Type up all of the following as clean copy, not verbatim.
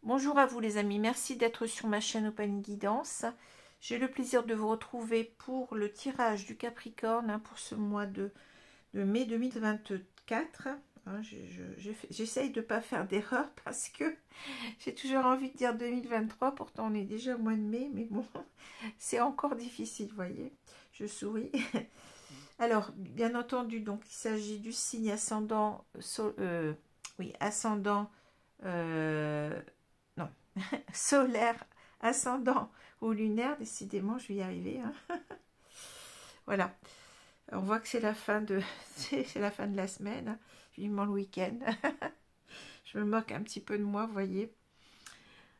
Bonjour à vous les amis, merci d'être sur ma chaîne Open Guidance. J'ai le plaisir de vous retrouver pour le tirage du Capricorne pour ce mois de mai 2024. J'essaye de ne pas faire d'erreur parce que j'ai toujours envie de dire 2023, pourtant on est déjà au mois de mai, mais bon, c'est encore difficile, vous voyez, je souris. Alors, bien entendu, donc il s'agit du signe ascendant, ascendant, non, solaire, ascendant ou lunaire, décidément, je vais y arriver. Hein. Voilà, on voit que c'est la fin de, c'est la fin de la semaine, hein. Vivement le week-end. Je me moque un petit peu de moi, vous voyez.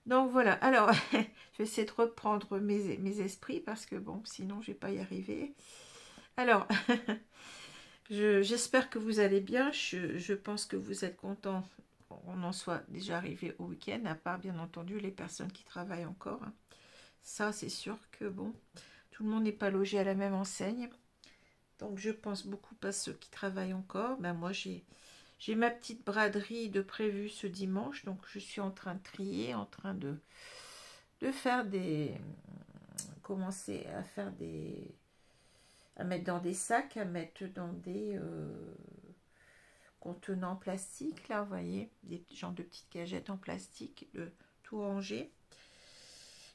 Donc voilà, alors, je vais essayer de reprendre mes esprits parce que bon, sinon, je vais pas y arriver. Alors, j'espère que vous allez bien. Je pense que vous êtes contents. On en soit déjà arrivé au week-end, à part bien entendu les personnes qui travaillent encore. Hein. Ça, c'est sûr que bon, tout le monde n'est pas logé à la même enseigne. Donc, je pense beaucoup à ceux qui travaillent encore. Ben, moi, j'ai ma petite braderie de prévu ce dimanche. Donc, je suis en train de trier, en train de faire des... commencer à faire des... à mettre dans des sacs, à mettre dans des contenants plastiques, là, vous voyez, des genres de petites cagettes en plastique, tout rangé.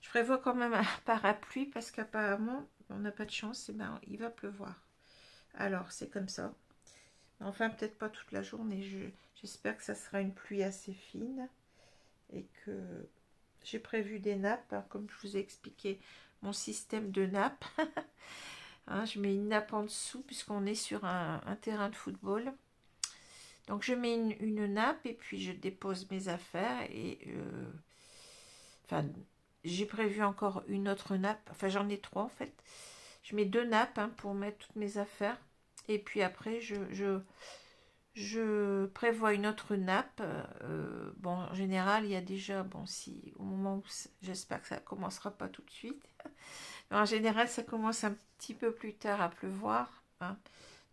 Je prévois quand même un parapluie parce qu'apparemment, on n'a pas de chance, et ben, il va pleuvoir. Alors, c'est comme ça. Enfin, peut-être pas toute la journée. J'espère que ça sera une pluie assez fine et que j'ai prévu des nappes, hein, comme je vous ai expliqué mon système de nappes. Hein, je mets une nappe en dessous puisqu'on est sur un terrain de football. Donc je mets une nappe et puis je dépose mes affaires et enfin j'ai prévu encore une autre nappe. Enfin j'en ai 3 en fait. Je mets 2 nappes hein, pour mettre toutes mes affaires et puis après je prévois une autre nappe. Bon en général il y a déjà bon si au moment où j'espère que ça commencera pas tout de suite. En général, ça commence un petit peu plus tard à pleuvoir. Hein.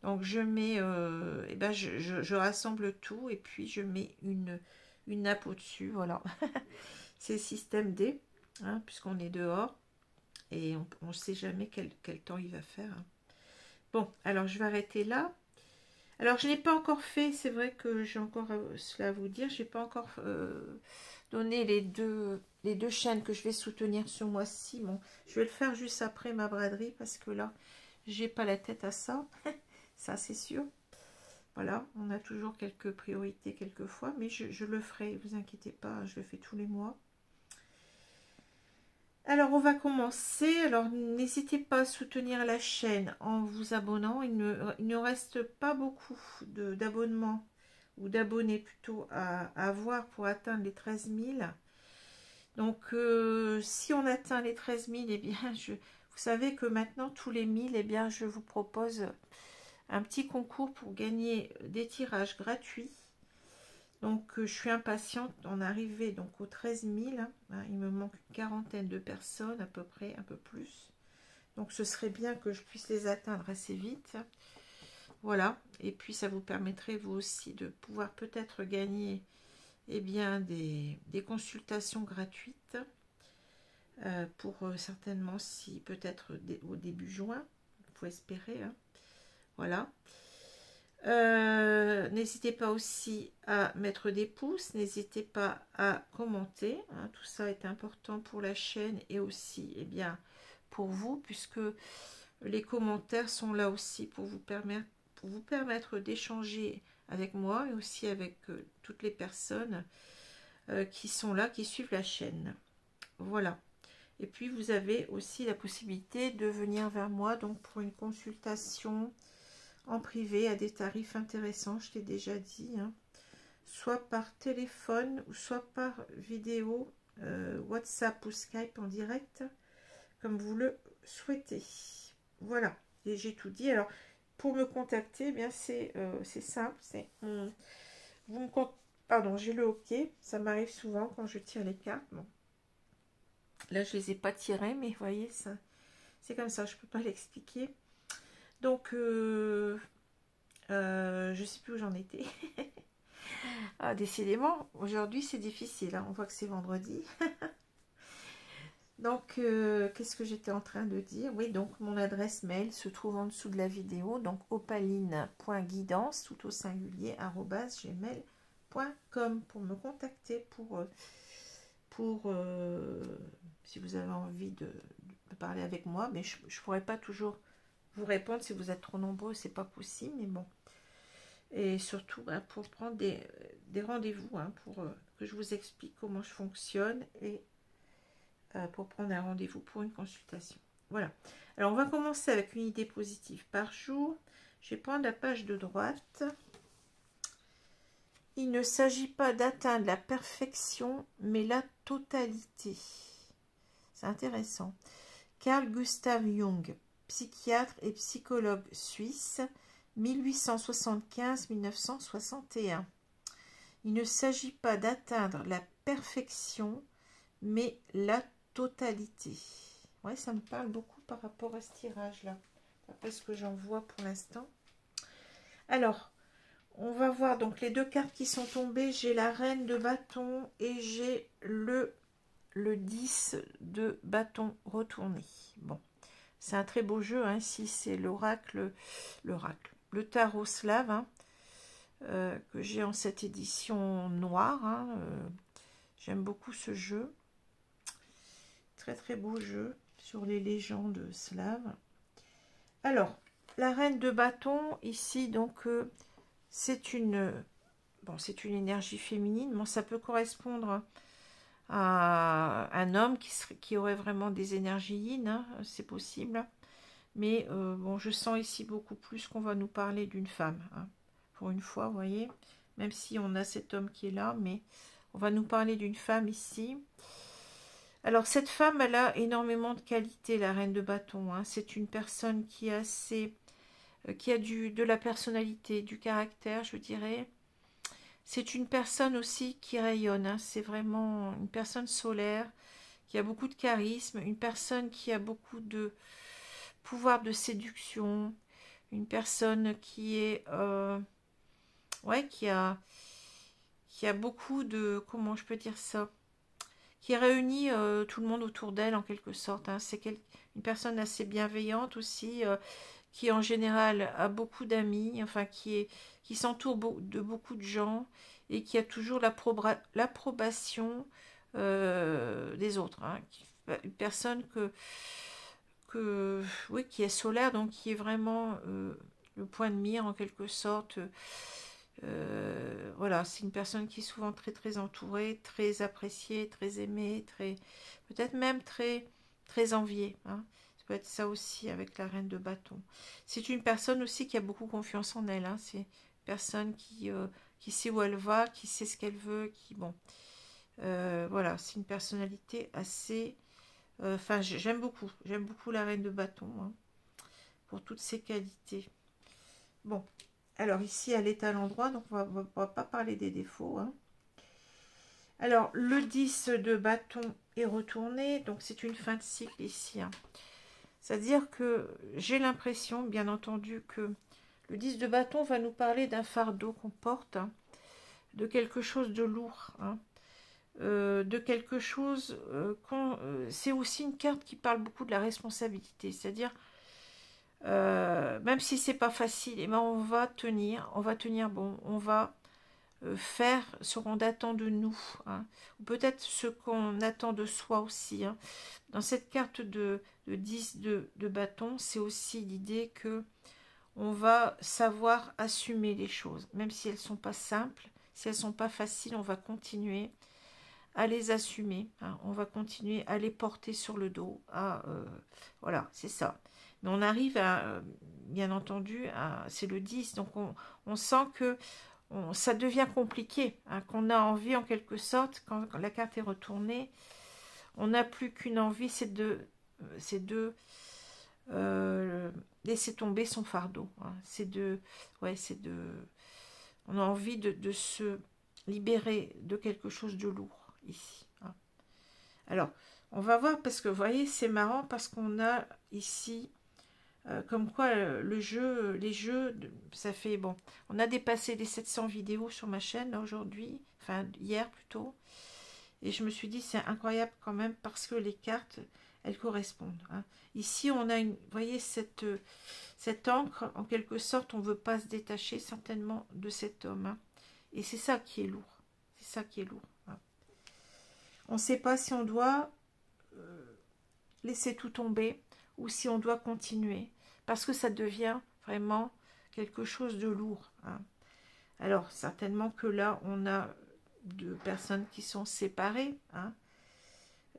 Donc, je mets, je rassemble tout et puis je mets une nappe au-dessus. Voilà. C'est système D, hein, puisqu'on est dehors et on ne sait jamais quel temps il va faire. Hein. Bon, alors je vais arrêter là. Alors, je n'ai pas encore fait, c'est vrai que j'ai encore cela à vous dire, je n'ai pas encore donné les deux chaînes que je vais soutenir ce mois-ci. Bon, je vais le faire juste après ma braderie parce que là, j'ai pas la tête à ça. Ça, c'est sûr. Voilà, on a toujours quelques priorités quelquefois, mais je le ferai, vous inquiétez pas, je le fais tous les mois. Alors, on va commencer. Alors, n'hésitez pas à soutenir la chaîne en vous abonnant. Il ne reste pas beaucoup d'abonnements ou d'abonnés plutôt à avoir pour atteindre les 13 000. Donc, si on atteint les 13 000, eh bien, vous savez que maintenant, tous les 1000, eh bien, je vous propose un petit concours pour gagner des tirages gratuits. Donc, je suis impatiente d'en arriver donc aux 13 000. Hein, il me manque une quarantaine de personnes à peu près, un peu plus. Donc, ce serait bien que je puisse les atteindre assez vite. Voilà. Et puis, ça vous permettrait, vous aussi, de pouvoir peut-être gagner eh bien, des consultations gratuites pour certainement, si peut-être au début juin. Il faut espérer. Hein. Voilà. N'hésitez pas aussi à mettre des pouces, n'hésitez pas à commenter, hein, tout ça est important pour la chaîne et aussi eh bien, pour vous, puisque les commentaires sont là aussi pour vous permettre d'échanger avec moi et aussi avec toutes les personnes qui sont là, qui suivent la chaîne. Voilà. Et puis vous avez aussi la possibilité de venir vers moi donc pour une consultation en privé à des tarifs intéressants, je t'ai déjà dit, hein, soit par téléphone ou soit par vidéo, WhatsApp ou Skype en direct, comme vous le souhaitez. Voilà, et j'ai tout dit. Alors, pour me contacter, eh bien c'est simple, c'est vous me pardon, j'ai le hockey, ça m'arrive souvent quand je tire les cartes. Bon. Là, je les ai pas tirées, mais vous voyez, ça, c'est comme ça, je peux pas l'expliquer. Donc, je sais plus où j'en étais. Ah, décidément, aujourd'hui c'est difficile, hein. On voit que c'est vendredi. Donc, qu'est-ce que j'étais en train de dire? Oui, donc mon adresse mail se trouve en dessous de la vidéo, donc opaline.guidance, tout au singulier, @gmail.com pour me contacter, pour si vous avez envie de parler avec moi, mais je ne pourrais pas toujours vous répondre si vous êtes trop nombreux, c'est pas possible, mais bon. Et surtout pour prendre des rendez-vous, hein, pour que je vous explique comment je fonctionne et pour prendre un rendez-vous pour une consultation. Voilà. Alors, on va commencer avec une idée positive par jour. Je vais prendre la page de droite. Il ne s'agit pas d'atteindre la perfection, mais la totalité. C'est intéressant. Carl Gustav Jung, psychiatre et psychologue suisse, 1875-1961. Il ne s'agit pas d'atteindre la perfection, mais la totalité. Ouais, ça me parle beaucoup par rapport à ce tirage-là, d'après ce que j'en vois pour l'instant. Alors, on va voir donc les deux cartes qui sont tombées. J'ai la reine de bâton et j'ai le 10 de bâton retourné. Bon, c'est un très beau jeu, hein. Ici, c'est l'oracle, le tarot slave, hein, que j'ai en cette édition noire, hein. J'aime beaucoup ce jeu. Très très beau jeu sur les légendes slaves. Alors, la reine de bâton, ici, donc, c'est une énergie féminine. Bon, ça peut correspondre à un homme qui aurait vraiment des énergies yin, hein, c'est possible. Mais bon, je sens ici beaucoup plus qu'on va nous parler d'une femme, hein, pour une fois, vous voyez. Même si on a cet homme qui est là, mais on va nous parler d'une femme ici. Alors, cette femme, elle a énormément de qualités, la reine de bâton, hein. C'est une personne qui a de la personnalité, du caractère, je dirais. C'est une personne aussi qui rayonne, hein. C'est vraiment une personne solaire, qui a beaucoup de charisme, une personne qui a beaucoup de pouvoir de séduction, une personne qui est... ouais, qui a beaucoup de... Comment je peux dire ça? Qui réunit tout le monde autour d'elle en quelque sorte, hein. C'est une personne assez bienveillante aussi, qui en général a beaucoup d'amis, enfin qui s'entoure de beaucoup de gens et qui a toujours l'approbation des autres, hein. Une personne oui, qui est solaire, donc qui est vraiment le point de mire en quelque sorte. Voilà, c'est une personne qui est souvent très très entourée, très appréciée, très aimée, peut-être même très très enviée, hein. Ça peut être ça aussi avec la reine de bâton. C'est une personne aussi qui a beaucoup confiance en elle, hein. C'est une personne qui sait où elle va, qui sait ce qu'elle veut, voilà, c'est une personnalité assez... Enfin, j'aime beaucoup la reine de bâton, hein, pour toutes ses qualités. Bon. Alors ici, elle est à l'endroit, donc on ne va pas parler des défauts, hein. Alors, le 10 de bâton est retourné, donc c'est une fin de cycle ici, hein. C'est-à-dire que j'ai l'impression, bien entendu, que le 10 de bâton va nous parler d'un fardeau qu'on porte, hein, de quelque chose de lourd, hein, de quelque chose... c'est aussi une carte qui parle beaucoup de la responsabilité, c'est-à-dire... même si c'est pas facile, eh ben on va tenir bon, on va faire ce qu'on attend de nous, hein, ou peut-être ce qu'on attend de soi aussi, hein. Dans cette carte de 10 de bâton, c'est aussi l'idée que on va savoir assumer les choses, même si elles sont pas simples, si elles sont pas faciles, on va continuer à les assumer, hein. On va continuer à les porter sur le dos. Voilà, c'est ça. Mais on arrive à, bien entendu, c'est le 10, donc on sent que ça devient compliqué, hein, qu'on a envie en quelque sorte, quand la carte est retournée, on n'a plus qu'une envie, c'est de laisser tomber son fardeau, hein. On a envie de se libérer de quelque chose de lourd ici, hein. Alors, on va voir, parce que vous voyez, c'est marrant, parce qu'on a ici, comme quoi les jeux, ça fait, bon, on a dépassé les 700 vidéos sur ma chaîne aujourd'hui, enfin hier plutôt, et je me suis dit, c'est incroyable quand même, parce que les cartes, elles correspondent, hein. Ici, on a vous voyez, cette encre, en quelque sorte, on ne veut pas se détacher certainement de cet homme, hein. Et c'est ça qui est lourd. C'est ça qui est lourd, hein. On ne sait pas si on doit laisser tout tomber ou si on doit continuer. Parce que ça devient vraiment quelque chose de lourd, hein. Alors, certainement que là, on a deux personnes qui sont séparées, hein,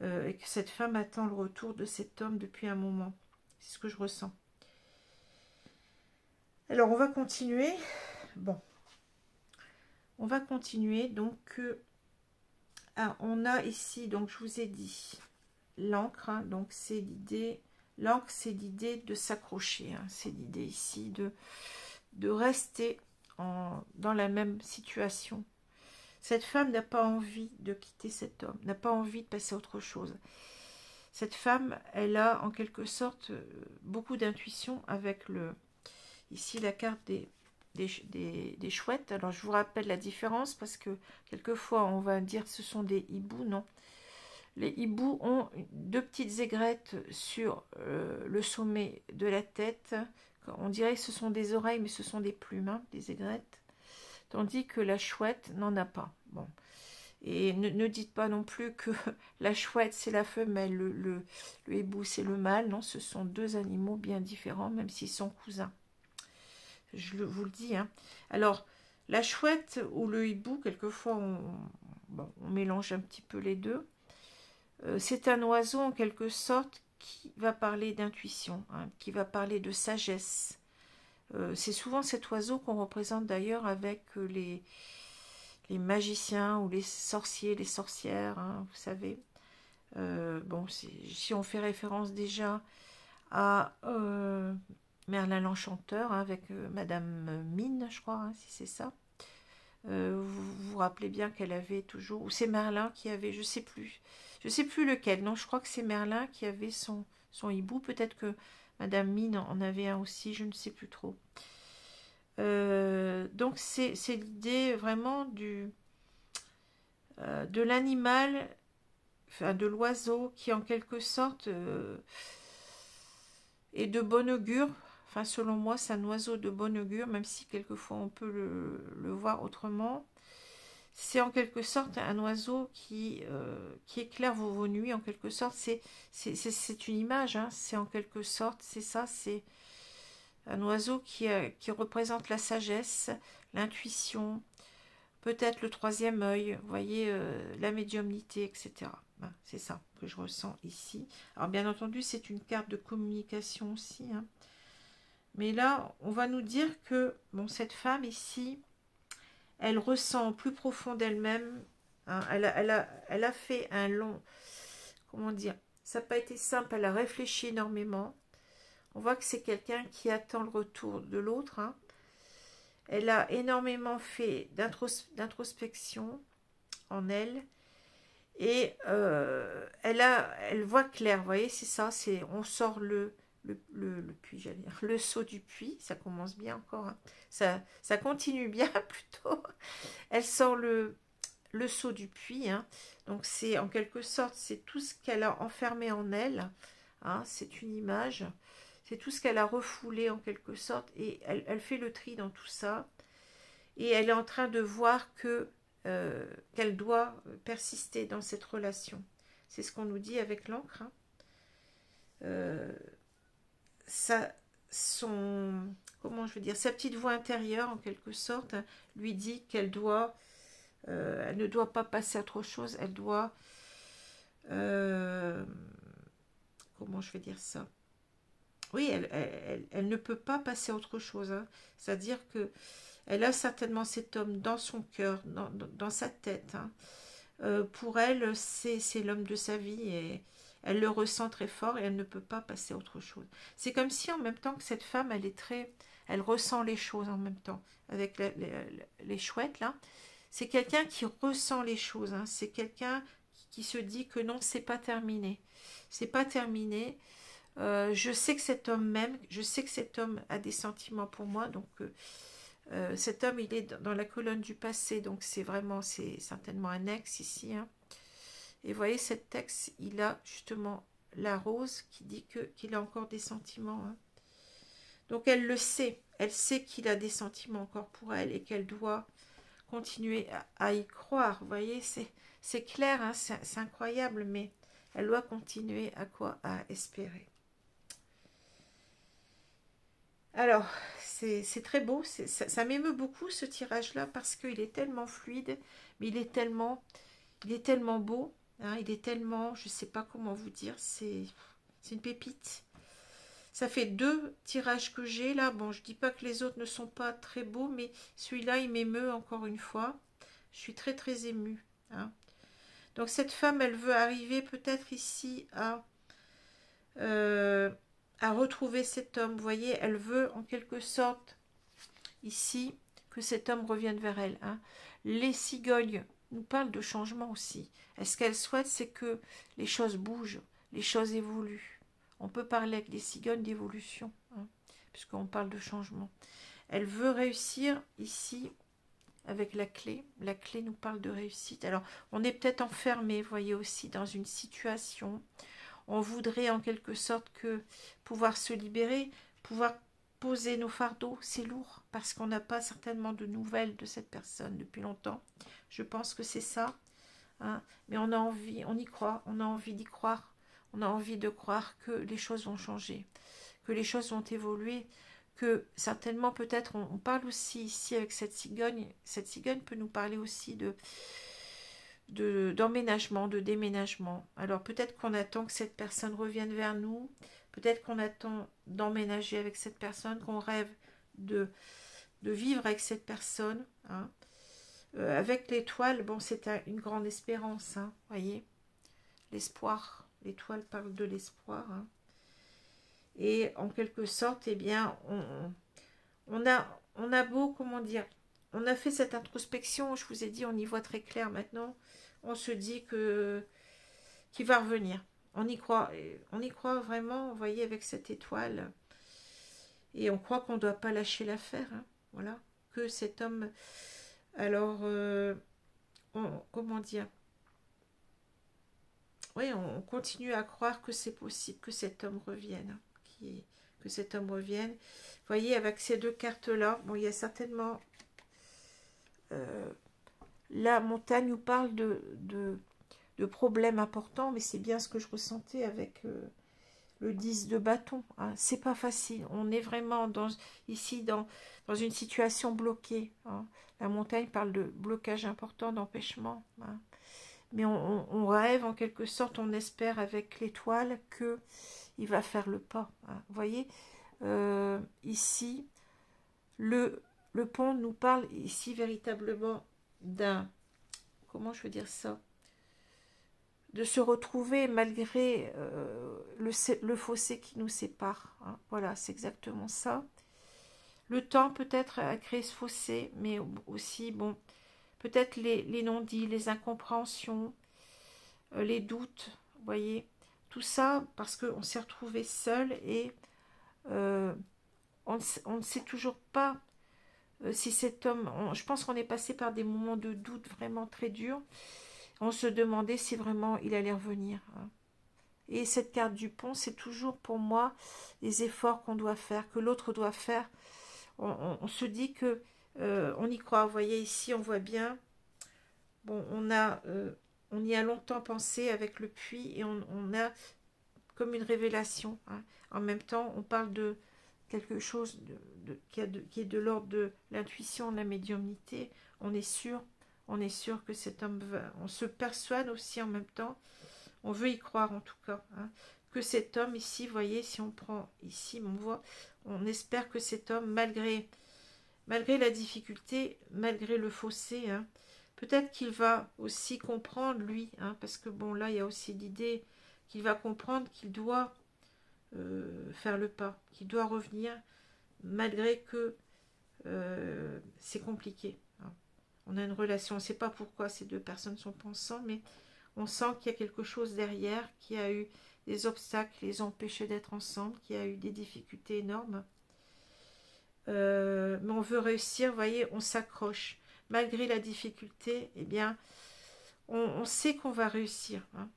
et que cette femme attend le retour de cet homme depuis un moment. C'est ce que je ressens. Alors, on va continuer. Bon. On va continuer. Donc, on a ici, donc je vous ai dit, l'encre. Hein, donc, c'est l'idée. L'encre, c'est l'idée de s'accrocher. Hein, c'est l'idée ici de rester dans la même situation. Cette femme n'a pas envie de quitter cet homme, n'a pas envie de passer à autre chose. Cette femme, elle a en quelque sorte beaucoup d'intuition avec ici la carte des chouettes. Alors je vous rappelle la différence, parce que quelquefois on va dire que ce sont des hiboux, non. Les hiboux ont deux petites aigrettes sur le sommet de la tête. On dirait que ce sont des oreilles, mais ce sont des plumes, hein, des aigrettes. Tandis que la chouette n'en a pas. Bon. Et ne dites pas non plus que la chouette c'est la femelle, le hibou c'est le mâle. Non, ce sont deux animaux bien différents, même s'ils sont cousins. Je vous le dis, hein. Alors, la chouette ou le hibou, quelquefois on mélange un petit peu les deux. C'est un oiseau en quelque sorte qui va parler d'intuition, hein, qui va parler de sagesse. C'est souvent cet oiseau qu'on représente d'ailleurs avec les magiciens ou les sorciers, les sorcières, hein, vous savez. Bon, si on fait référence déjà à Merlin l'Enchanteur, hein, avec Madame Mine, je crois, hein, si c'est ça. Vous vous rappelez bien qu'elle avait toujours, ou c'est Merlin qui avait, je sais plus lequel. Non, je crois que c'est Merlin qui avait son hibou. Peut-être que Madame Mine en avait un aussi, je ne sais plus trop. Donc c'est l'idée vraiment de l'animal, enfin de l'oiseau qui en quelque sorte est de bon augure. Enfin, selon moi, c'est un oiseau de bon augure, même si quelquefois on peut le voir autrement. C'est en quelque sorte un oiseau qui éclaire vos nuits, en quelque sorte. C'est une image, hein. C'est en quelque sorte, c'est ça, c'est un oiseau qui représente la sagesse, l'intuition, peut-être le troisième œil, vous voyez, la médiumnité, etc. Ben, c'est ça que je ressens ici. Alors, bien entendu, c'est une carte de communication aussi, hein. Mais là, on va nous dire que bon, cette femme ici, elle ressent au plus profond d'elle-même, hein, elle a fait un long, comment dire, ça n'a pas été simple, elle a réfléchi énormément. On voit que c'est quelqu'un qui attend le retour de l'autre, hein. Elle a énormément fait d'introspection en elle. Et elle voit clair, vous voyez, c'est ça, on sort le puits, j'allais dire, le seau du puits, ça commence bien encore, hein. Ça continue bien plutôt. Elle sort le seau du puits, hein. Donc c'est en quelque sorte, c'est tout ce qu'elle a enfermé en elle, hein. C'est une image, c'est tout ce qu'elle a refoulé en quelque sorte, et elle fait le tri dans tout ça, et elle est en train de voir qu'elle doit persister dans cette relation. C'est ce qu'on nous dit avec l'encre, hein. Comment je veux dire, sa petite voix intérieure en quelque sorte, hein, lui dit qu'elle doit Elle ne doit pas passer à autre chose. Elle doit... comment je vais dire ça? Oui, elle ne peut pas passer à autre chose. Hein. C'est-à-dire que elle a certainement cet homme dans son cœur, dans sa tête. Hein. Pour elle, c'est l'homme de sa vie et elle le ressent très fort et elle ne peut pas passer à autre chose. C'est comme si en même temps que cette femme, elle ressent les choses en même temps. Avec les chouettes là, c'est quelqu'un qui ressent les choses. Hein. C'est quelqu'un qui se dit que non, c'est pas terminé. C'est pas terminé. Je sais que cet homme m'aime, je sais que cet homme a des sentiments pour moi, donc cet homme il est dans la colonne du passé, donc c'est certainement un ex ici. Hein. Et vous voyez, cet ex, il a justement la rose qui dit qu'il a encore des sentiments. Hein. Donc elle le sait, elle sait qu'il a des sentiments encore pour elle et qu'elle doit continuer à y croire. Vous voyez, c'est clair, hein, c'est incroyable, mais elle doit continuer à quoi? À espérer. Alors, c'est très beau, ça m'émeut beaucoup ce tirage-là parce qu'il est tellement fluide, mais il est tellement beau, hein, il est tellement, je ne sais pas comment vous dire, c'est une pépite. Ça fait 2 tirages que j'ai là, bon je dis pas que les autres ne sont pas très beaux, mais celui-là il m'émeut encore une fois, je suis très très émue. Hein. Donc cette femme, elle veut arriver peut-être ici euh, à retrouver cet homme. Vous voyez, elle veut en quelque sorte ici que cet homme revienne vers elle. Hein. Les cigognes nous parlent de changement aussi. Et ce qu'elle souhaite, c'est que les choses bougent, les choses évoluent. On peut parler avec les cigognes d'évolution, hein, puisqu'on parle de changement. Elle veut réussir ici avec la clé. La clé nous parle de réussite. Alors, on est peut-être enfermé, vous voyez, aussi dans une situation. On voudrait en quelque sorte que pouvoir se libérer, pouvoir poser nos fardeaux, c'est lourd, parce qu'on n'a pas certainement de nouvelles de cette personne depuis longtemps. Je pense que c'est ça. Hein. Mais on a envie, on y croit, on a envie d'y croire. On a envie de croire que les choses vont changer, que les choses vont évoluer, que certainement peut-être on parle aussi ici avec cette cigogne. Cette cigogne peut nous parler aussi d'emménagement, de déménagement. Alors peut-être qu'on attend que cette personne revienne vers nous, peut-être qu'on attend d'emménager avec cette personne, qu'on rêve de vivre avec cette personne. Hein. Avec l'étoile, bon, c'est une grande espérance, hein, voyez, l'espoir. L'étoile parle de l'espoir. Hein. Et en quelque sorte, eh bien, on a beau, comment dire, on a fait cette introspection, je vous ai dit, on y voit très clair maintenant. On se dit qu'il va revenir. On y croit vraiment, vous voyez, avec cette étoile. Et on croit qu'on ne doit pas lâcher l'affaire. Hein, voilà. Que cet homme... Alors, comment dire? Oui, on continue à croire que c'est possible que cet homme revienne. Que cet homme revienne. Vous voyez, avec ces 2 cartes-là, bon, il y a certainement... la montagne nous parle de problèmes importants, mais c'est bien ce que je ressentais avec le 10 de bâton. Hein. C'est pas facile. On est vraiment ici dans une situation bloquée. Hein. La montagne parle de blocage important, d'empêchement. Hein. Mais on rêve en quelque sorte, on espère avec l'étoile qu'il va faire le pas. Hein. Vous voyez, ici, le pont nous parle ici véritablement d'un... Comment je veux dire ça? De se retrouver malgré le fossé qui nous sépare. Hein. Voilà, c'est exactement ça. Le temps peut-être a créé ce fossé, mais aussi, bon, peut-être les non-dits, les incompréhensions, les doutes, vous voyez, tout ça parce qu'on s'est retrouvé seul et on ne sait toujours pas si cet homme... je pense qu'on est passé par des moments de doute vraiment très durs. On se demandait si vraiment il allait revenir. Hein. Et cette carte du pont, c'est toujours pour moi les efforts qu'on doit faire, que l'autre doit faire. On se dit que on y croit. Vous voyez ici, on voit bien. Bon, on y a longtemps pensé avec le puits et on a comme une révélation. Hein. En même temps, on parle de quelque chose qui est de l'ordre de l'intuition, de la médiumnité. On est sûr, On est sûr que cet homme va, on se persuade aussi en même temps, on veut y croire en tout cas, hein, que cet homme ici, vous voyez, si on prend ici, on voit, on espère que cet homme, malgré la difficulté, malgré le fossé, hein, peut-être qu'il va aussi comprendre, lui, hein, parce que bon, là, il y a aussi l'idée qu'il va comprendre qu'il doit faire le pas, qu'il doit revenir, malgré que c'est compliqué. Hein. On a une relation, on ne sait pas pourquoi ces deux personnes sont pas ensemble, mais on sent qu'il y a quelque chose derrière, qui a eu des obstacles, qui les ont empêchés d'être ensemble, qui a eu des difficultés énormes. Mais on veut réussir, vous voyez, on s'accroche. Malgré la difficulté, eh bien, on sait qu'on va réussir. Hein.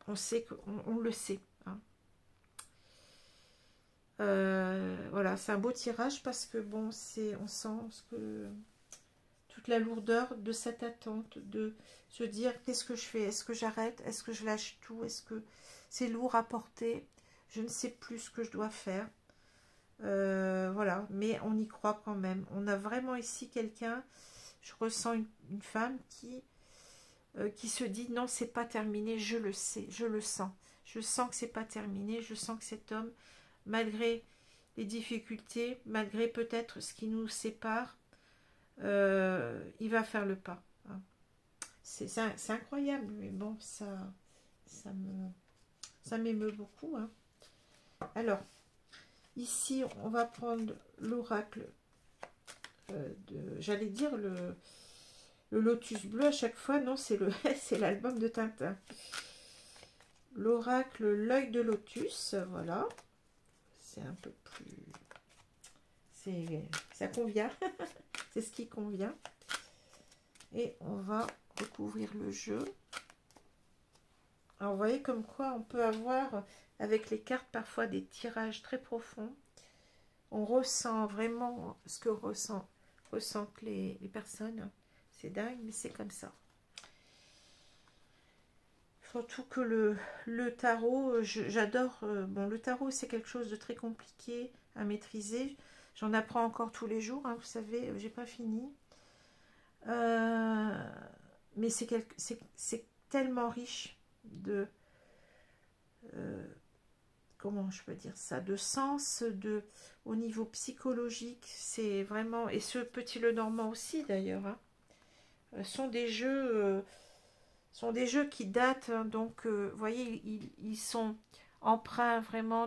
On sait qu'on le sait. Hein. Voilà, c'est un beau tirage parce que bon, on sent que toute la lourdeur de cette attente, de se dire qu'est-ce que je fais, est-ce que j'arrête, est-ce que je lâche tout, est-ce que c'est lourd à porter, je ne sais plus ce que je dois faire. Voilà, mais on y croit quand même. On a vraiment ici quelqu'un, je ressens une femme qui se dit non, c'est pas terminé, je le sais, je le sens. Je sens que c'est pas terminé, je sens que cet homme, malgré les difficultés, malgré peut-être ce qui nous sépare, il va faire le pas. Hein. C'est incroyable, mais bon, ça m'émeut beaucoup. Hein. Alors, ici, on va prendre l'oracle j'allais dire le lotus bleu à chaque fois. Non, c'est l'album de Tintin. L'oracle l'œil de lotus, voilà. C'est un peu plus... ça convient. C'est ce qui convient. Et on va recouvrir le jeu. Alors, vous voyez comme quoi on peut avoir, avec les cartes, parfois des tirages très profonds. On ressent vraiment ce que ressentent les personnes. C'est dingue, mais c'est comme ça. Surtout que le tarot, j'adore. Bon, le tarot, c'est quelque chose de très compliqué à maîtriser. J'en apprends encore tous les jours, hein, vous savez, j'ai pas fini. Mais c'est tellement riche de... comment je peux dire ça, de sens, au niveau psychologique, c'est vraiment, et ce petit Lenormand aussi d'ailleurs, hein, sont des jeux qui datent, hein, donc vous voyez, ils sont empreints vraiment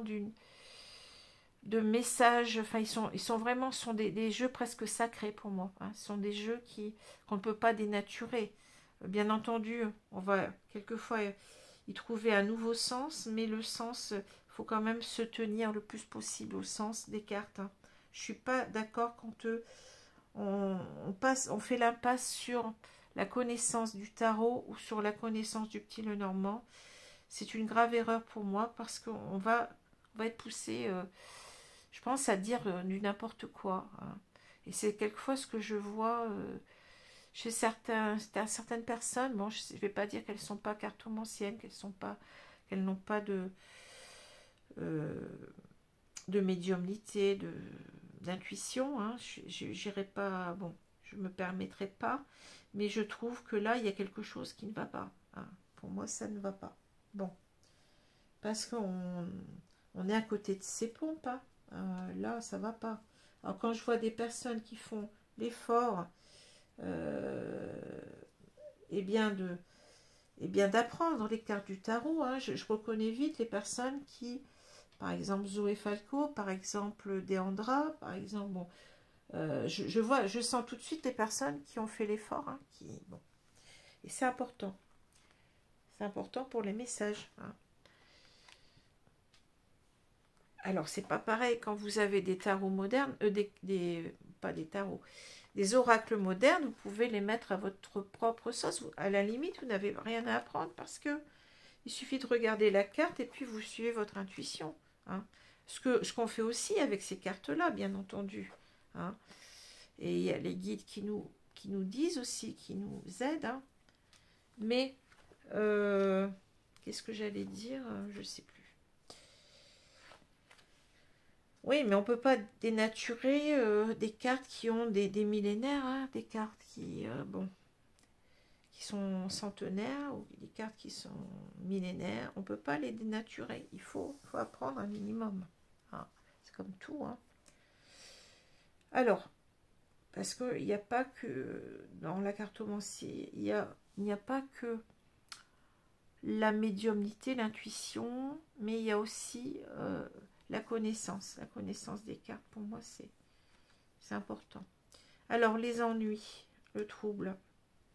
de messages, enfin ils sont vraiment, des jeux presque sacrés pour moi, hein, ce sont des jeux qu'on ne peut pas dénaturer. Bien entendu, on va quelquefois y trouver un nouveau sens, mais le sens, faut quand même se tenir le plus possible au sens des cartes. Hein. Je suis pas d'accord quand on fait l'impasse sur la connaissance du tarot ou sur la connaissance du petit Lenormand. C'est une grave erreur pour moi parce qu'on va être poussé, je pense, à dire du n'importe quoi. Hein. Et c'est quelquefois ce que je vois chez certaines personnes. Bon, je ne vais pas dire qu'elles ne sont pas cartomanciennes, qu'elles n'ont pas de médiumnité, d'intuition. Hein. J'irai pas, bon, je me permettrai pas, mais je trouve que là, il y a quelque chose qui ne va pas. Hein. Pour moi, ça ne va pas. Bon, parce qu'on est à côté de ses pompes. Hein. Là, ça va pas. Alors, quand je vois des personnes qui font l'effort, et bien d'apprendre les cartes du tarot, hein, je reconnais vite les personnes qui, par exemple Zoé Falco, par exemple Deandra, par exemple, bon, je sens tout de suite les personnes qui ont fait l'effort, hein, bon. Et c'est important pour les messages. Hein. Alors c'est pas pareil quand vous avez des tarots modernes, pas des tarots, des oracles modernes, vous pouvez les mettre à votre propre sauce. À la limite, vous n'avez rien à apprendre parce que il suffit de regarder la carte et puis vous suivez votre intuition. Hein. Ce qu'on fait aussi avec ces cartes-là, bien entendu. Hein. Et il y a les guides qui nous disent aussi, qui nous aident. Hein. Mais, qu'est-ce que j'allais dire? Je ne sais plus. Oui, mais on peut pas dénaturer des cartes qui ont des millénaires, hein, des cartes qui, bon, qui sont centenaires ou des cartes qui sont millénaires. On peut pas les dénaturer. Faut apprendre un minimum. Hein. C'est comme tout. Hein. Alors, parce qu'il n'y a pas que dans la cartomancie, il n'y a pas que la médiumnité, l'intuition, mais il y a aussi la connaissance des cartes. Pour moi, c'est important. Alors, les ennuis, le trouble,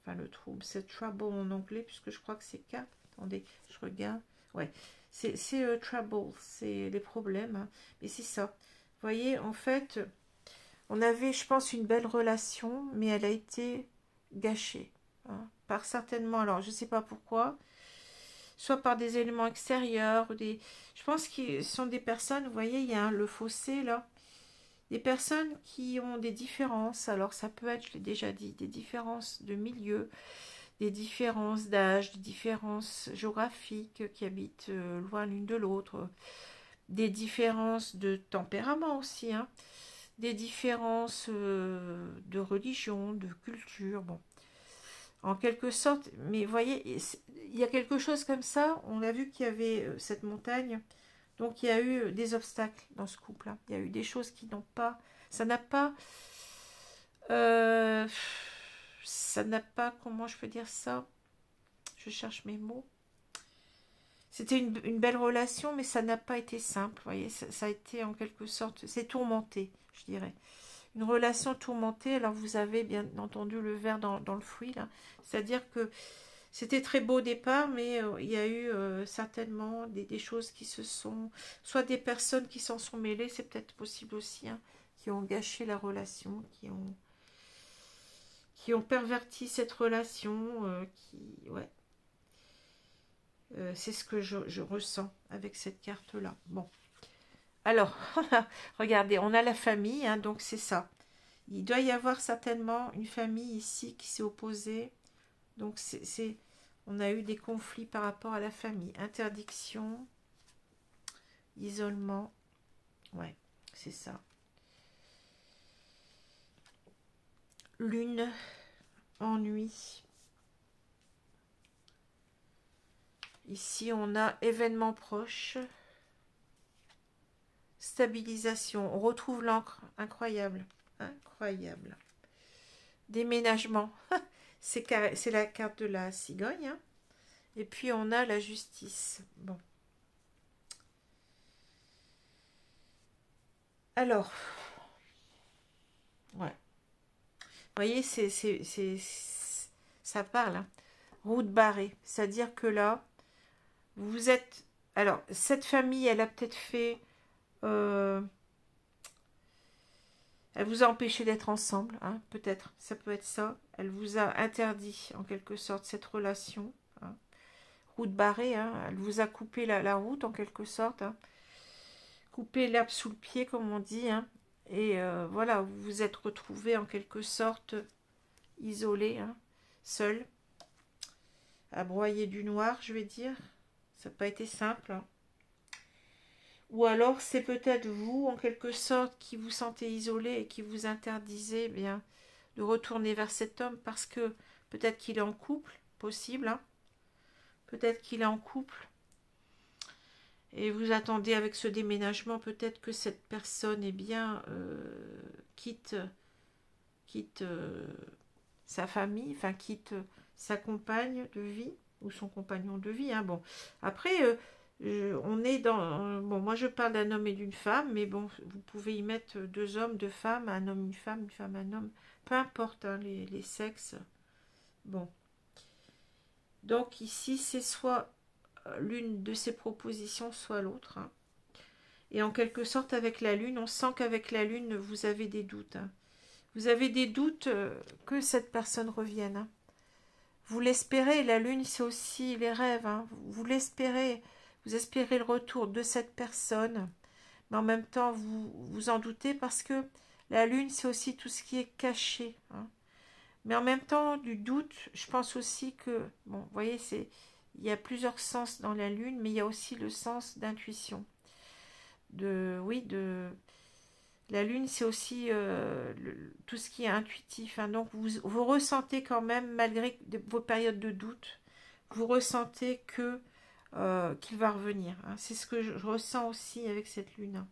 enfin le trouble, c'est trouble en anglais, puisque je crois que c'est cartes. Attendez, je regarde. Ouais, c'est trouble, c'est les problèmes. Hein. Mais c'est ça. Vous voyez, en fait, on avait, je pense, une belle relation, mais elle a été gâchée. Hein, par certainement, alors je ne sais pas pourquoi, soit par des éléments extérieurs, ou des... je pense qu'ils sont des personnes, vous voyez, il y a le fossé là, des personnes qui ont des différences, alors ça peut être, je l'ai déjà dit, des différences de milieu, des différences d'âge, des différences géographiques qui habitent loin l'une de l'autre, des différences de tempérament aussi, hein, des différences de religion, de culture, bon. En quelque sorte, mais vous voyez, il y a quelque chose comme ça, on a vu qu'il y avait cette montagne, donc il y a eu des obstacles dans ce couple-là, il y a eu des choses qui n'ont pas, ça n'a pas, comment je peux dire ça, je cherche mes mots, c'était une belle relation, mais ça n'a pas été simple, vous voyez, ça a été en quelque sorte, c'est tourmenté, je dirais. Une relation tourmentée, alors vous avez bien entendu le ver dans le fruit, là. C'est-à-dire que c'était très beau au départ, mais il y a eu certainement des choses qui se sont... Soit des personnes qui s'en sont mêlées, c'est peut-être possible aussi, hein, qui ont gâché la relation, qui ont perverti cette relation, ouais. C'est ce que je ressens avec cette carte-là. Bon. Alors, regardez, on a la famille, hein, donc c'est ça. Il doit y avoir certainement une famille ici qui s'est opposée. Donc, on a eu des conflits par rapport à la famille. Interdiction, isolement. Ouais, c'est ça. Lune, ennui. Ici, on a événement proche. Stabilisation. On retrouve l'encre. Incroyable. Incroyable. Déménagement. C'est la carte de la cigogne. Hein. Et puis, on a la justice. Bon. Alors. Ouais. Vous voyez, ça parle. Hein. Route barrée. C'est-à-dire que là, vous êtes... Alors, cette famille, elle a peut-être fait... elle vous a empêché d'être ensemble, hein, peut-être, ça peut être ça. Elle vous a interdit, en quelque sorte, cette relation. Hein. Route barrée, hein, elle vous a coupé la route, en quelque sorte. Hein. Coupé l'herbe sous le pied, comme on dit. Hein. Et voilà, vous vous êtes retrouvés, en quelque sorte, isolés, hein, seuls, à broyer du noir, je vais dire. Ça n'a pas été simple. Hein. Ou alors, c'est peut-être vous, en quelque sorte, qui vous sentez isolé et qui vous interdisez bien, de retourner vers cet homme parce que peut-être qu'il est en couple, possible. Hein. Peut-être qu'il est en couple. Et vous attendez avec ce déménagement, peut-être que cette personne, eh bien, quitte sa famille, enfin, quitte sa compagne de vie ou son compagnon de vie. Hein. Bon, après... on est dans... Bon, moi je parle d'un homme et d'une femme, mais bon, vous pouvez y mettre deux hommes, deux femmes, un homme, une femme, un homme. Peu importe, hein, les sexes. Bon. Donc ici, c'est soit l'une de ces propositions, soit l'autre. Hein. Et en quelque sorte, avec la lune, on sent qu'avec la lune, vous avez des doutes. Hein. Vous avez des doutes que cette personne revienne. Hein. Vous l'espérez, la lune, c'est aussi les rêves. Hein. Vous l'espérez. Vous espérez le retour de cette personne, mais en même temps, vous vous en doutez parce que la lune, c'est aussi tout ce qui est caché. Hein. Mais en même temps, du doute, je pense aussi que, bon, vous voyez, il y a plusieurs sens dans la lune, mais il y a aussi le sens d'intuition. Oui, La lune, c'est aussi tout ce qui est intuitif. Hein. Donc, vous ressentez quand même, malgré vos périodes de doute, vous ressentez que qu'il va revenir. Hein. C'est ce que je ressens aussi avec cette lune.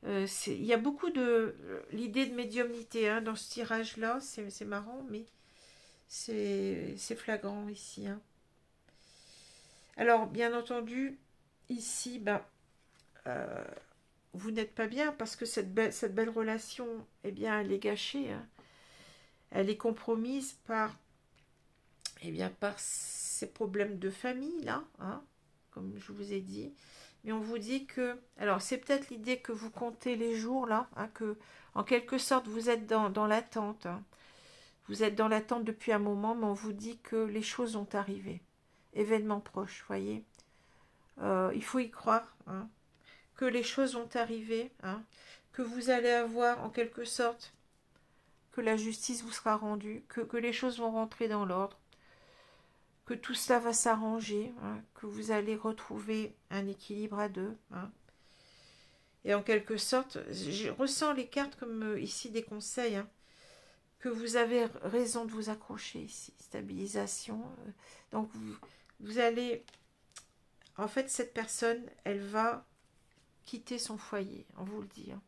Hein. Il y a beaucoup de l'idée de médiumnité hein, dans ce tirage-là. C'est marrant, mais c'est flagrant ici. Hein. Alors, bien entendu, ici, ben, vous n'êtes pas bien parce que cette belle relation, eh bien, elle est gâchée. Hein. Elle est compromise par, eh bien, par ces problèmes de famille, là, hein, comme je vous ai dit. Mais on vous dit que... Alors, c'est peut-être l'idée que vous comptez les jours, là, hein, que, en quelque sorte, vous êtes dans l'attente. Hein. Vous êtes dans l'attente depuis un moment, mais on vous dit que les choses vont arriver. Événement proche, voyez. Il faut y croire, hein, que les choses vont arriver, hein, que vous allez avoir, en quelque sorte, que la justice vous sera rendue, que les choses vont rentrer dans l'ordre, que tout cela va s'arranger, hein, que vous allez retrouver un équilibre à deux. Hein. Et en quelque sorte, je ressens les cartes comme ici des conseils, hein, que vous avez raison de vous accrocher ici, stabilisation. Donc vous allez, en fait cette personne, elle va quitter son foyer, on vous le dit, hein,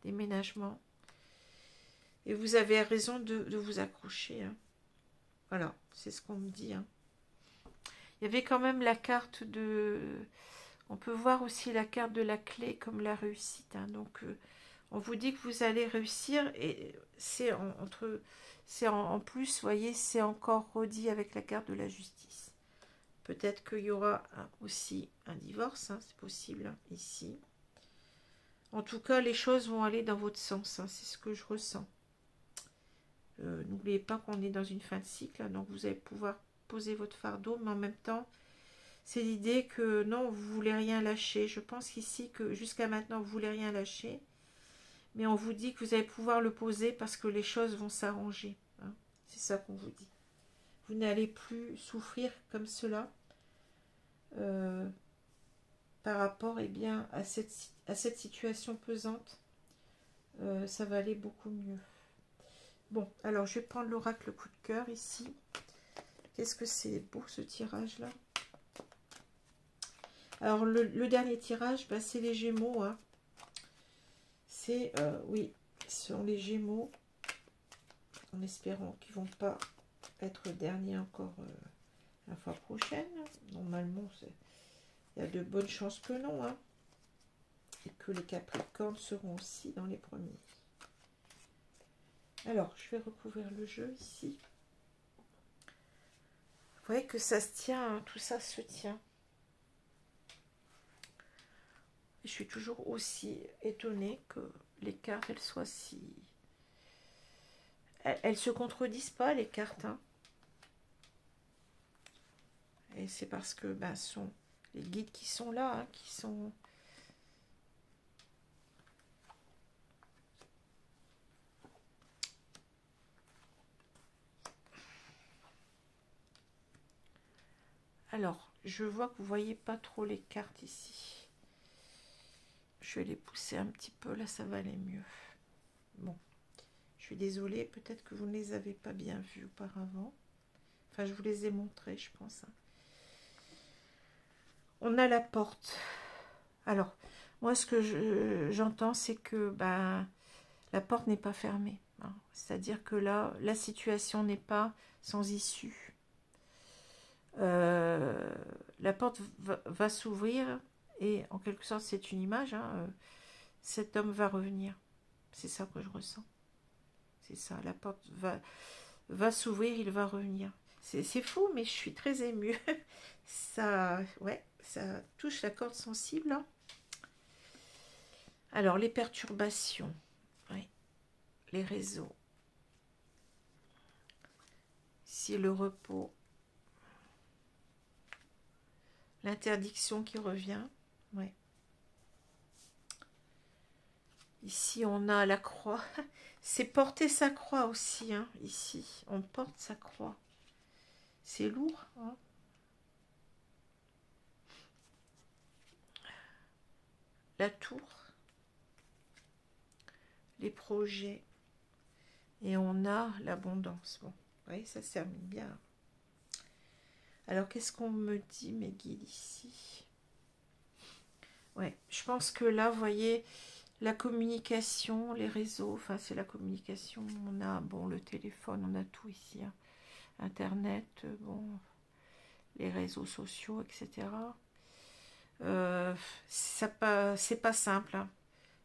déménagement. Et vous avez raison de vous accrocher. Hein. Voilà, c'est ce qu'on me dit. Hein. Il y avait quand même la carte de... On peut voir aussi la carte de la clé comme la réussite. Hein. Donc, on vous dit que vous allez réussir et c'est en plus, vous voyez, c'est encore redit avec la carte de la justice. Peut-être qu'il y aura aussi un divorce, hein, c'est possible, hein, ici. En tout cas, les choses vont aller dans votre sens, hein, c'est ce que je ressens. N'oubliez pas qu'on est dans une fin de cycle, hein, donc vous allez pouvoir poser votre fardeau, mais en même temps, c'est l'idée que non, vous voulez rien lâcher. Je pense qu'ici, que jusqu'à maintenant, vous voulez rien lâcher, mais on vous dit que vous allez pouvoir le poser parce que les choses vont s'arranger. Hein. C'est ça qu'on vous dit. Vous n'allez plus souffrir comme cela par rapport eh bien, à cette situation pesante. Ça va aller beaucoup mieux. Bon, alors je vais prendre l'oracle coup de cœur ici. Qu'est-ce que c'est beau ce tirage-là. Alors le dernier tirage, bah, c'est les Gémeaux. Hein. C'est, oui, ce sont les Gémeaux. En espérant qu'ils ne vont pas être derniers encore la fois prochaine. Normalement, il y a de bonnes chances que non. Hein. Et que les Capricornes seront aussi dans les premiers. Alors, je vais recouvrir le jeu ici. Vous voyez que ça se tient, hein, tout ça se tient. Je suis toujours aussi étonnée que les cartes, elles soient si... Elles se contredisent pas, les cartes. Hein. Et c'est parce que ben, ce sont les guides qui sont là, hein, qui sont... Alors, je vois que vous voyez pas trop les cartes ici. Je vais les pousser un petit peu, là ça va aller mieux. Bon, je suis désolée, peut-être que vous ne les avez pas bien vues auparavant. Enfin, je vous les ai montrées, je pense. Hein. On a la porte. Alors, moi, ce que j'entends, c'est que ben, la porte n'est pas fermée. Hein. C'est-à-dire que là, la situation n'est pas sans issue. La porte va s'ouvrir et en quelque sorte c'est une image, hein, cet homme va revenir, c'est ça que je ressens, c'est ça, la porte va s'ouvrir, il va revenir, c'est fou mais je suis très émue. Ça, ouais, ça touche la corde sensible. Hein. Alors les perturbations, ouais, les réseaux, ici le repos, l'interdiction qui revient. Ouais. Ici, on a la croix. C'est porter sa croix aussi. Hein, ici, on porte sa croix. C'est lourd. Hein. La tour. les projets. Et on a l'abondance. Bon, vous voyez, ça se termine bien. Alors, qu'est-ce qu'on me dit, mes guides, ici? Ouais, je pense que là, vous voyez, la communication, les réseaux, enfin, c'est la communication. On a, bon, le téléphone, on a tout ici. Hein. Internet, bon, les réseaux sociaux, etc. C'est pas simple. Hein.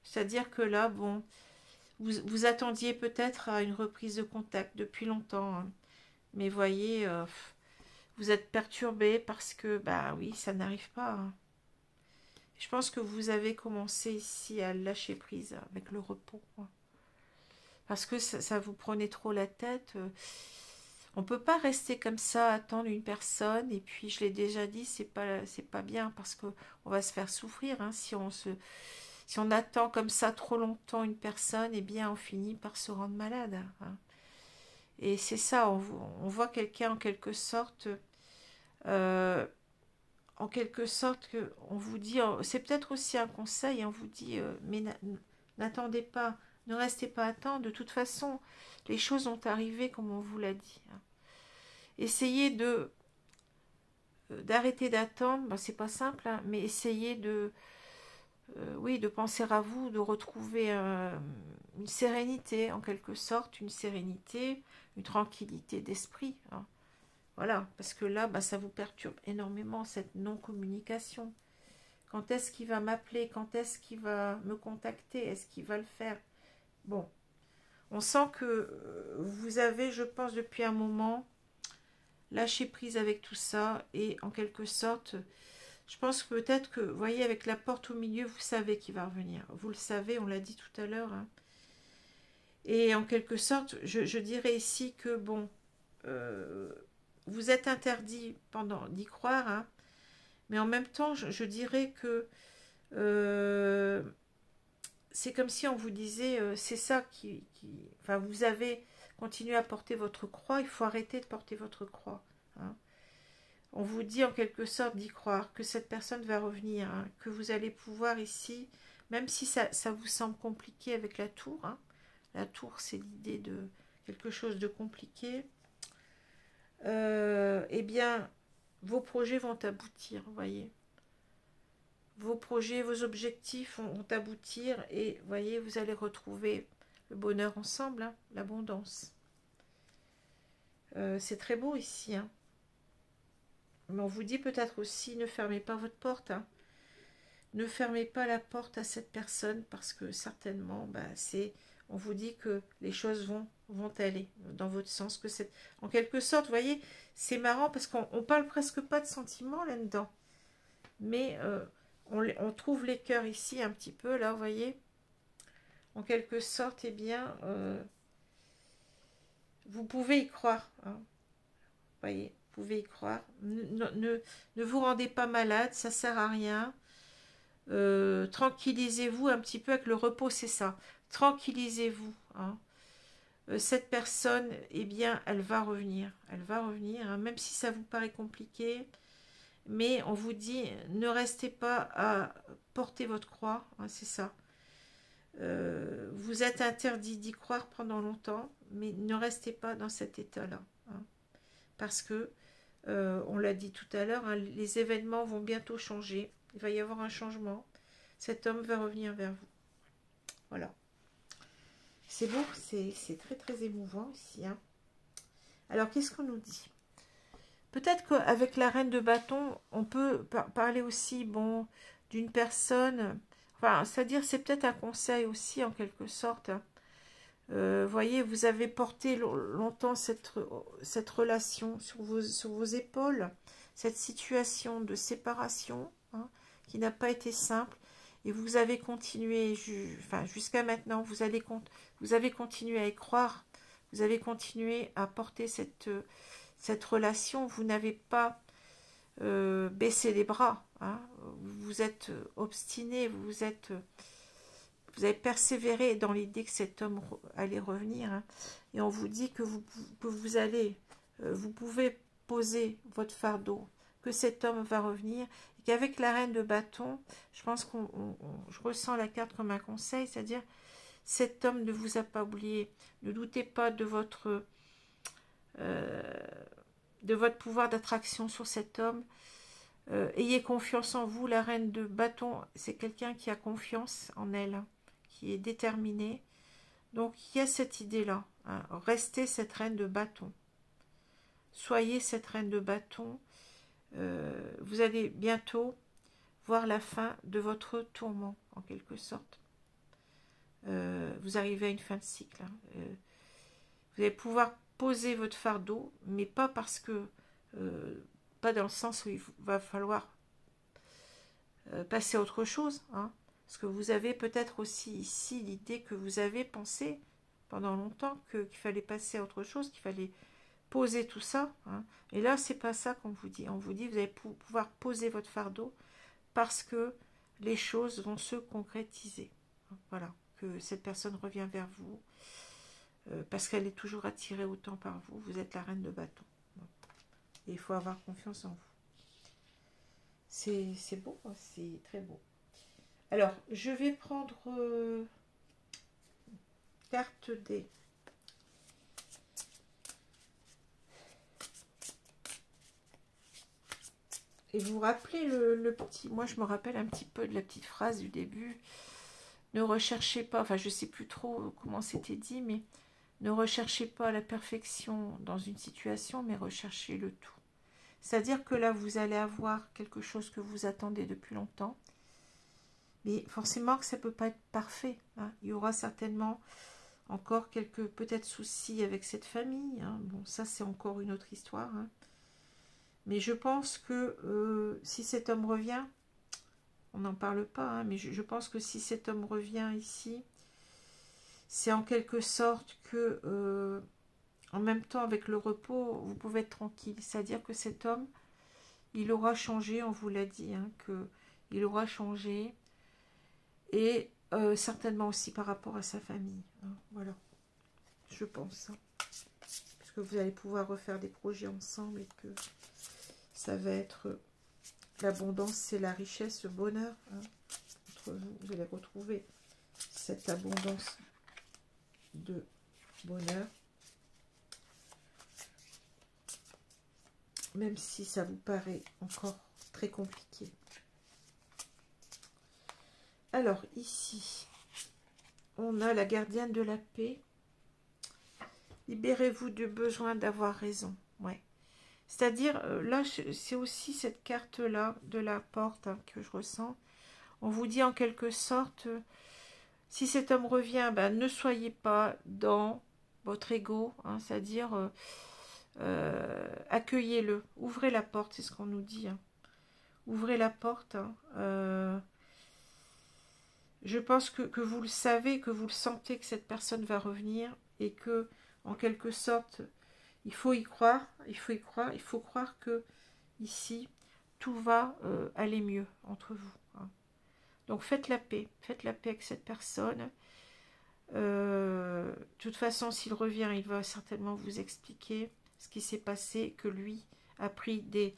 C'est-à-dire que là, bon, vous attendiez peut-être à une reprise de contact depuis longtemps. Hein. Mais voyez, vous êtes perturbé parce que, bah oui, ça n'arrive pas. Hein. Je pense que vous avez commencé ici à lâcher prise avec le repos. Hein. Parce que ça vous prenait trop la tête. On ne peut pas rester comme ça, attendre une personne. Et puis, je l'ai déjà dit, c'est pas bien parce qu'on va se faire souffrir. Hein, si on attend comme ça trop longtemps une personne, eh bien, on finit par se rendre malade. Hein. Et c'est ça, on voit quelqu'un en quelque sorte que on vous dit, c'est peut-être aussi un conseil, on vous dit, mais n'attendez pas, ne restez pas à temps, de toute façon, les choses ont arrivé comme on vous l'a dit. Hein. Essayez d'arrêter d'attendre, ben, c'est pas simple, hein, mais essayez oui, de penser à vous, de retrouver une sérénité, en quelque sorte, une sérénité, une tranquillité d'esprit. Hein. Voilà, parce que là, bah, ça vous perturbe énormément, cette non-communication. Quand est-ce qu'il va m'appeler? Quand est-ce qu'il va me contacter? Est-ce qu'il va le faire? Bon, on sent que vous avez, je pense, depuis un moment, lâché prise avec tout ça. Et en quelque sorte, je pense que peut-être que, vous voyez, avec la porte au milieu, vous savez qu'il va revenir. Vous le savez, on l'a dit tout à l'heure. Hein. Et en quelque sorte, je dirais ici que, bon... vous êtes interdit d'y croire, hein, mais en même temps, je dirais que c'est comme si on vous disait, c'est ça enfin, vous avez continué à porter votre croix, il faut arrêter de porter votre croix. Hein. On vous dit en quelque sorte d'y croire, que cette personne va revenir, hein, que vous allez pouvoir ici, même si ça vous semble compliqué avec la tour. Hein. La tour, c'est l'idée de quelque chose de compliqué. Eh bien, vos projets vont aboutir, vous voyez. Vos projets, vos objectifs vont aboutir et, voyez, vous allez retrouver le bonheur ensemble, hein, l'abondance. C'est très beau ici. Hein. Mais on vous dit peut-être aussi, ne fermez pas votre porte. Hein. Ne fermez pas la porte à cette personne parce que certainement, bah, on vous dit que les choses vont aller dans votre sens. Que en quelque sorte, vous voyez, c'est marrant parce qu'on parle presque pas de sentiments là-dedans. Mais on trouve les cœurs ici un petit peu, là, vous voyez. En quelque sorte, eh bien, vous pouvez y croire. Hein. Vous voyez, vous pouvez y croire. Ne vous rendez pas malade, ça sert à rien. Tranquillisez-vous un petit peu avec le repos, c'est ça. Tranquillisez-vous. Hein. Cette personne, eh bien, elle va revenir. Elle va revenir, hein, même si ça vous paraît compliqué. Mais on vous dit, ne restez pas à porter votre croix. Hein, c'est ça. Vous êtes interdit d'y croire pendant longtemps, mais ne restez pas dans cet état-là. Hein, parce que, on l'a dit tout à l'heure, hein, les événements vont bientôt changer. Il va y avoir un changement. Cet homme va revenir vers vous. Voilà. C'est beau, c'est très très émouvant ici. Hein. Alors, qu'est-ce qu'on nous dit? Peut-être qu'avec la reine de bâton, on peut parler aussi, bon, d'une personne... Enfin, c'est-à-dire, c'est peut-être un conseil aussi, en quelque sorte. Hein. Voyez, vous avez porté longtemps cette relation sur vos épaules, cette situation de séparation, hein, qui n'a pas été simple. Et vous avez continué, jusqu'à maintenant, vous avez continué à y croire, vous avez continué à porter cette relation, vous n'avez pas baissé les bras, hein, vous êtes obstiné, vous avez persévéré dans l'idée que cet homme allait revenir, hein, et on vous dit que vous pouvez poser votre fardeau, que cet homme va revenir, et qu'avec la reine de bâton, je pense je ressens la carte comme un conseil, c'est-à-dire cet homme ne vous a pas oublié. Ne doutez pas de votre pouvoir d'attraction sur cet homme. Ayez confiance en vous. La reine de bâton, c'est quelqu'un qui a confiance en elle, hein, qui est déterminé. Donc, il y a cette idée-là. Hein. Restez cette reine de bâton. Soyez cette reine de bâton. Vous allez bientôt voir la fin de votre tourment, en quelque sorte. Vous arrivez à une fin de cycle. Hein. Vous allez pouvoir poser votre fardeau, mais pas parce que... pas dans le sens où il va falloir passer à autre chose. Hein. Parce que vous avez peut-être aussi ici l'idée que vous avez pensé pendant longtemps qu'il fallait passer à autre chose, qu'il fallait poser tout ça. Hein. Et là, c'est pas ça qu'on vous dit. On vous dit vous allez pouvoir poser votre fardeau parce que les choses vont se concrétiser. Voilà, que cette personne revient vers vous parce qu'elle est toujours attirée autant par vous. Vous êtes la reine de bâton. Et il faut avoir confiance en vous. C'est beau, c'est très beau. Alors, je vais prendre carte D. Et vous vous rappelez le petit... Moi, je me rappelle un petit peu de la petite phrase du début. Ne recherchez pas... Enfin, je ne sais plus trop comment c'était dit, mais ne recherchez pas la perfection dans une situation, mais recherchez le tout. C'est-à-dire que là, vous allez avoir quelque chose que vous attendez depuis longtemps. Mais forcément que ça ne peut pas être parfait. Hein. Il y aura certainement encore quelques peut-être soucis avec cette famille. Hein. Bon, ça, c'est encore une autre histoire. Hein. Mais je pense que si cet homme revient, on n'en parle pas, hein, mais je pense que si cet homme revient ici, c'est en quelque sorte que, en même temps, avec le repos, vous pouvez être tranquille. C'est-à-dire que cet homme, il aura changé, on vous l'a dit, hein, qu'il aura changé, et certainement aussi par rapport à sa famille. Hein, voilà, je pense. Hein, parce que vous allez pouvoir refaire des projets ensemble et que ça va être l'abondance, c'est la richesse, le bonheur. Hein, entre vous, vous allez retrouver cette abondance de bonheur. Même si ça vous paraît encore très compliqué. Alors, ici, on a la gardienne de la paix. Libérez-vous du besoin d'avoir raison. Ouais. C'est-à-dire, là, c'est aussi cette carte-là de la porte hein, que je ressens. On vous dit en quelque sorte, si cet homme revient, ben, ne soyez pas dans votre ego, hein, c'est-à-dire, accueillez-le, ouvrez la porte, c'est ce qu'on nous dit. Hein. Ouvrez la porte. Hein, je pense que vous le savez, que vous le sentez, que cette personne va revenir et que, en quelque sorte, il faut y croire, il faut y croire, il faut croire que ici, tout va aller mieux entre vous. Hein. Donc faites la paix avec cette personne. De toute façon, s'il revient, il va certainement vous expliquer ce qui s'est passé, que lui a pris des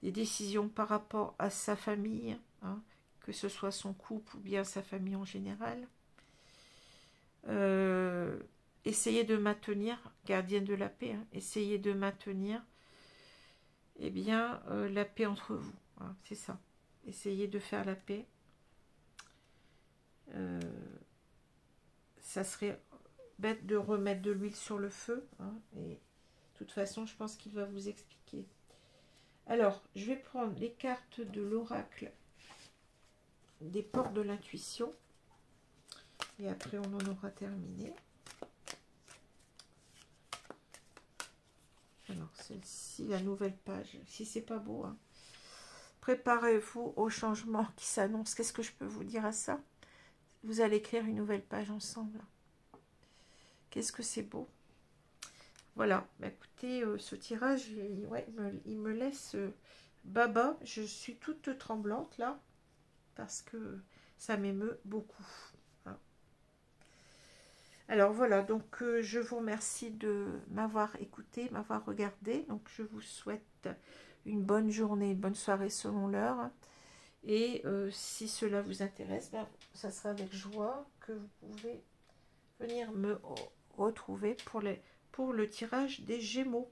décisions par rapport à sa famille, hein, que ce soit son couple ou bien sa famille en général. Essayez de maintenir, gardienne de la paix, hein, essayez de maintenir eh bien, la paix entre vous. Hein, c'est ça. Essayez de faire la paix. Ça serait bête de remettre de l'huile sur le feu. Hein, et de toute façon, je pense qu'il va vous expliquer. Alors, je vais prendre les cartes de l'oracle des portes de l'intuition. Et après, on en aura terminé. Alors, celle-ci, la nouvelle page. Si c'est pas beau, hein. Préparez-vous au changement qui s'annonce. Qu'est-ce que je peux vous dire à ça? Vous allez écrire une nouvelle page ensemble. Qu'est-ce que c'est beau. Voilà. Bah, écoutez, ce tirage, ouais, il me laisse baba. Je suis toute tremblante, là. Parce que ça m'émeut beaucoup. Hein. Alors, voilà. Donc, je vous remercie de m'avoir écouté, m'avoir regardé. Donc, je vous souhaite une bonne journée, une bonne soirée selon l'heure. Et si cela vous intéresse, ben, ça sera avec joie que vous pouvez venir me retrouver pour le tirage des Gémeaux.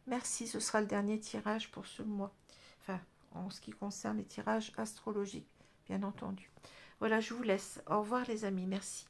Merci, ce sera le dernier tirage pour ce mois. Enfin, en ce qui concerne les tirages astrologiques, bien entendu. Voilà, je vous laisse. Au revoir les amis, merci.